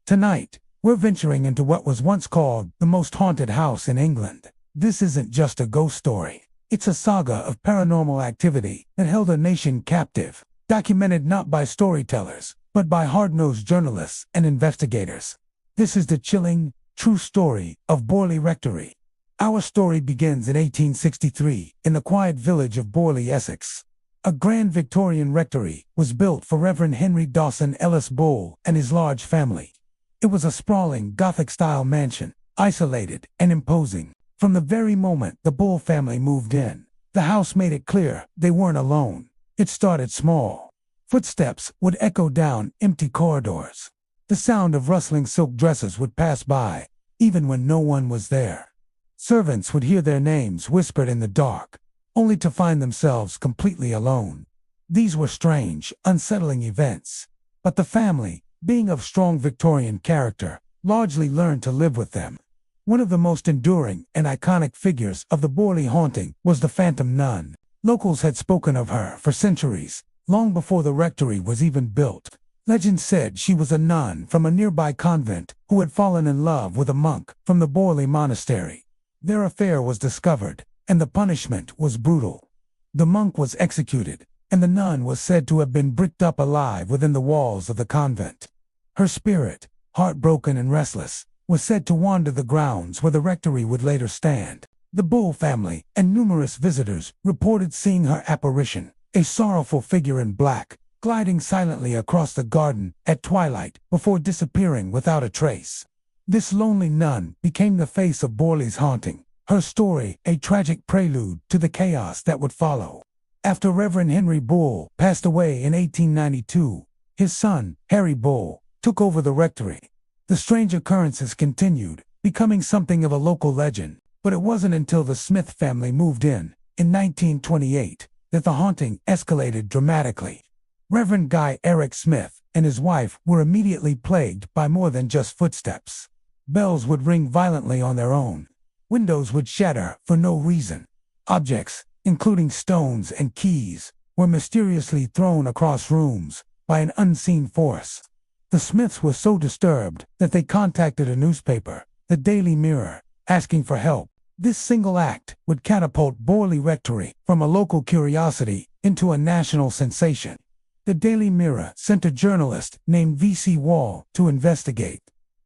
Tonight, we're venturing into what was once called the most haunted house in England. This isn't just a ghost story. It's a saga of paranormal activity that held a nation captive, documented not by storytellers, but by hard-nosed journalists and investigators. This is the chilling, true story of Borley Rectory. Our story begins in 1863 in the quiet village of Borley, Essex. A grand Victorian rectory was built for Reverend Henry Dawson Ellis Bull and his large family. It was a sprawling Gothic-style mansion, isolated and imposing. From the very moment the Bull family moved in, the house made it clear they weren't alone. It started small. Footsteps would echo down empty corridors. The sound of rustling silk dresses would pass by, even when no one was there. Servants would hear their names whispered in the dark, only to find themselves completely alone. These were strange, unsettling events, but the family, being of strong Victorian character, largely learned to live with them. One of the most enduring and iconic figures of the Borley haunting was the Phantom Nun. Locals had spoken of her for centuries, long before the rectory was even built. Legend said she was a nun from a nearby convent who had fallen in love with a monk from the Borley monastery. Their affair was discovered, and the punishment was brutal. The monk was executed, and the nun was said to have been bricked up alive within the walls of the convent. Her spirit, heartbroken and restless, was said to wander the grounds where the rectory would later stand. The Bull family and numerous visitors reported seeing her apparition, a sorrowful figure in black, gliding silently across the garden at twilight before disappearing without a trace. This lonely nun became the face of Borley's haunting, her story a tragic prelude to the chaos that would follow. After Reverend Henry Bull passed away in 1892, his son, Harry Bull, took over the rectory. The strange occurrences continued, becoming something of a local legend, but it wasn't until the Smith family moved in 1928, that the haunting escalated dramatically. Reverend Guy Eric Smith and his wife were immediately plagued by more than just footsteps. Bells would ring violently on their own. Windows would shatter for no reason. Objects, including stones and keys, were mysteriously thrown across rooms by an unseen force. The Smiths were so disturbed that they contacted a newspaper, the Daily Mirror, asking for help. This single act would catapult Borley Rectory from a local curiosity into a national sensation. The Daily Mirror sent a journalist named V.C. Wall to investigate.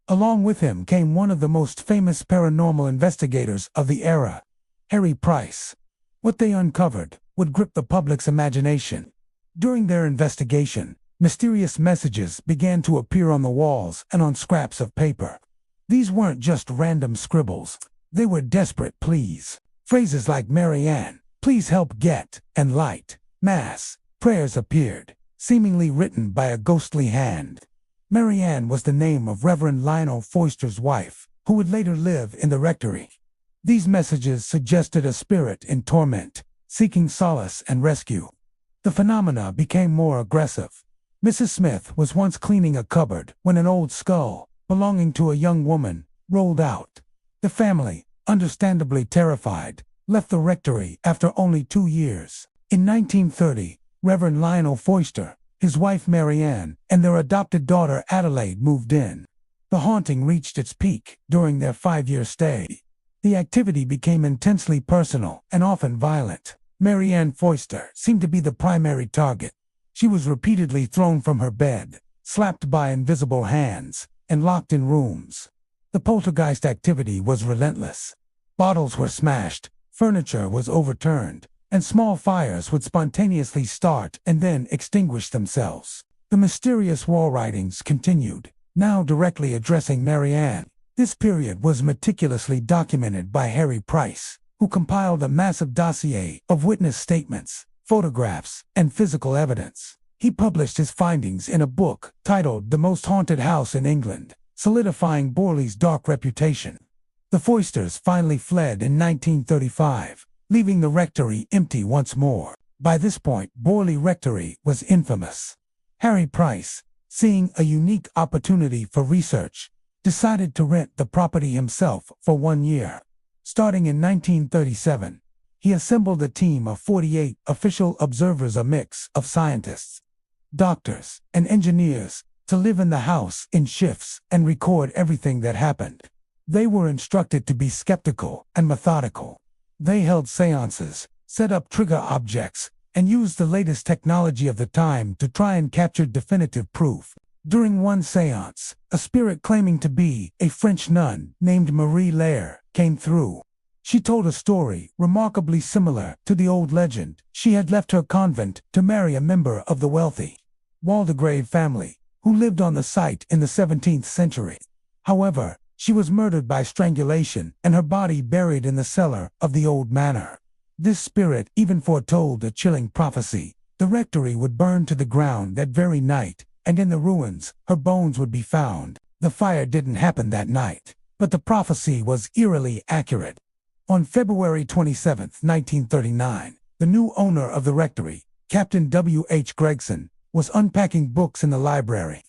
Along with him came one of the most famous paranormal investigators of the era, Harry Price. What they uncovered would grip the public's imagination. During their investigation, mysterious messages began to appear on the walls and on scraps of paper. These weren't just random scribbles. They were desperate pleas. Phrases like "Mary Ann, please help get," and "light, mass," prayers appeared, seemingly written by a ghostly hand. Mary Ann was the name of Reverend Lionel Foyster's wife, who would later live in the rectory. These messages suggested a spirit in torment, seeking solace and rescue. The phenomena became more aggressive. Mrs. Smith was once cleaning a cupboard when an old skull, belonging to a young woman, rolled out. The family, understandably terrified, left the rectory after only 2 years. In 1930, Reverend Lionel Foyster, his wife Mary Ann, and their adopted daughter Adelaide moved in. The haunting reached its peak during their 5-year stay. The activity became intensely personal and often violent. Mary Ann Foyster seemed to be the primary target. She was repeatedly thrown from her bed, slapped by invisible hands, and locked in rooms. The poltergeist activity was relentless. Bottles were smashed, furniture was overturned, and small fires would spontaneously start and then extinguish themselves. The mysterious wall writings continued, now directly addressing Mary Ann. This period was meticulously documented by Harry Price, who compiled a massive dossier of witness statements, photographs, and physical evidence. He published his findings in a book titled The Most Haunted House in England, solidifying Borley's dark reputation. The Foysters finally fled in 1935, leaving the rectory empty once more. By this point, Borley Rectory was infamous. Harry Price, seeing a unique opportunity for research, decided to rent the property himself for 1 year. Starting in 1937, he assembled a team of 48 official observers, a mix of scientists, doctors, and engineers, to live in the house in shifts and record everything that happened. They were instructed to be skeptical and methodical. They held seances, set up trigger objects, and used the latest technology of the time to try and capture definitive proof. During one seance, a spirit claiming to be a French nun named Marie Lair came through. She told a story remarkably similar to the old legend. She had left her convent to marry a member of the wealthy Waldegrave family, who lived on the site in the 17th century. However, she was murdered by strangulation and her body buried in the cellar of the old manor. This spirit even foretold a chilling prophecy. The rectory would burn to the ground that very night, and in the ruins, her bones would be found. The fire didn't happen that night, but the prophecy was eerily accurate. On February 27, 1939, the new owner of the rectory, Captain W.H. Gregson, was unpacking books in the library.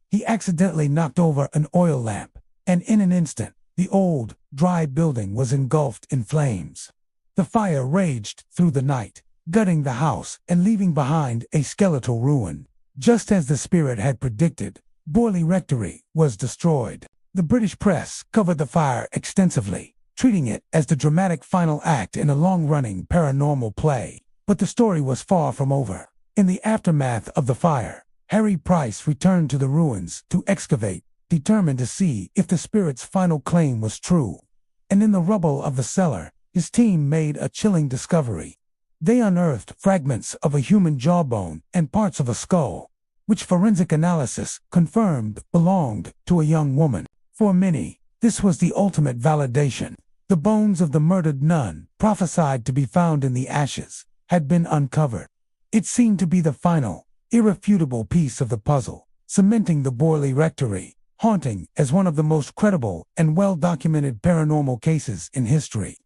He accidentally knocked over an oil lamp, and in an instant, the old, dry building was engulfed in flames. The fire raged through the night, gutting the house and leaving behind a skeletal ruin. Just as the spirit had predicted, Borley Rectory was destroyed. The British press covered the fire extensively, treating it as the dramatic final act in a long-running paranormal play. But the story was far from over. In the aftermath of the fire, Harry Price returned to the ruins to excavate, determined to see if the spirit's final claim was true. And in the rubble of the cellar, his team made a chilling discovery. They unearthed fragments of a human jawbone and parts of a skull, which forensic analysis confirmed belonged to a young woman. For many, this was the ultimate validation. The bones of the murdered nun, prophesied to be found in the ashes, had been uncovered. It seemed to be the final, irrefutable piece of the puzzle, cementing the Borley Rectory, haunting as one of the most credible and well-documented paranormal cases in history.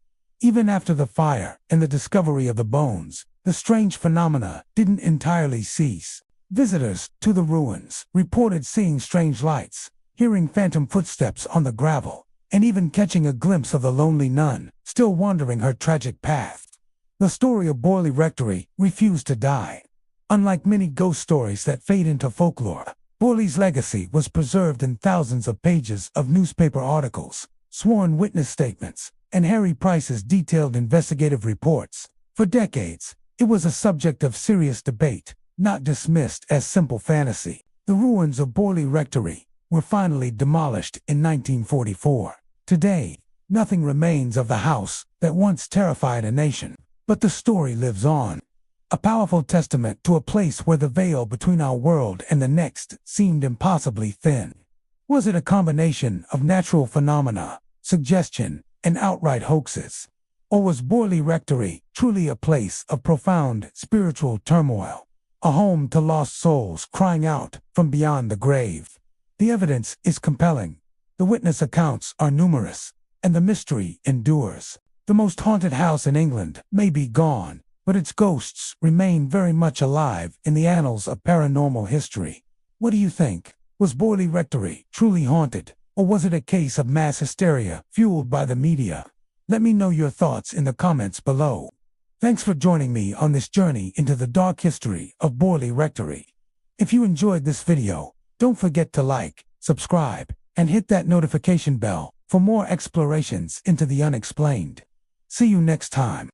Even after the fire and the discovery of the bones, the strange phenomena didn't entirely cease. Visitors to the ruins reported seeing strange lights, hearing phantom footsteps on the gravel, and even catching a glimpse of the lonely nun, still wandering her tragic path. The story of Borley Rectory refused to die. Unlike many ghost stories that fade into folklore, Borley's legacy was preserved in thousands of pages of newspaper articles, sworn witness statements, and Harry Price's detailed investigative reports. For decades, it was a subject of serious debate, not dismissed as simple fantasy. The ruins of Borley Rectory were finally demolished in 1944. Today, nothing remains of the house that once terrified a nation, but the story lives on. A powerful testament to a place where the veil between our world and the next seemed impossibly thin. Was it a combination of natural phenomena, suggestion, and outright hoaxes? Or was Borley Rectory truly a place of profound spiritual turmoil, a home to lost souls crying out from beyond the grave? The evidence is compelling. The witness accounts are numerous, and the mystery endures. The most haunted house in England may be gone, but its ghosts remain very much alive in the annals of paranormal history. What do you think? Was Borley Rectory truly haunted, or was it a case of mass hysteria fueled by the media? Let me know your thoughts in the comments below. Thanks for joining me on this journey into the dark history of Borley Rectory. If you enjoyed this video, don't forget to like, subscribe, and hit that notification bell for more explorations into the unexplained. See you next time.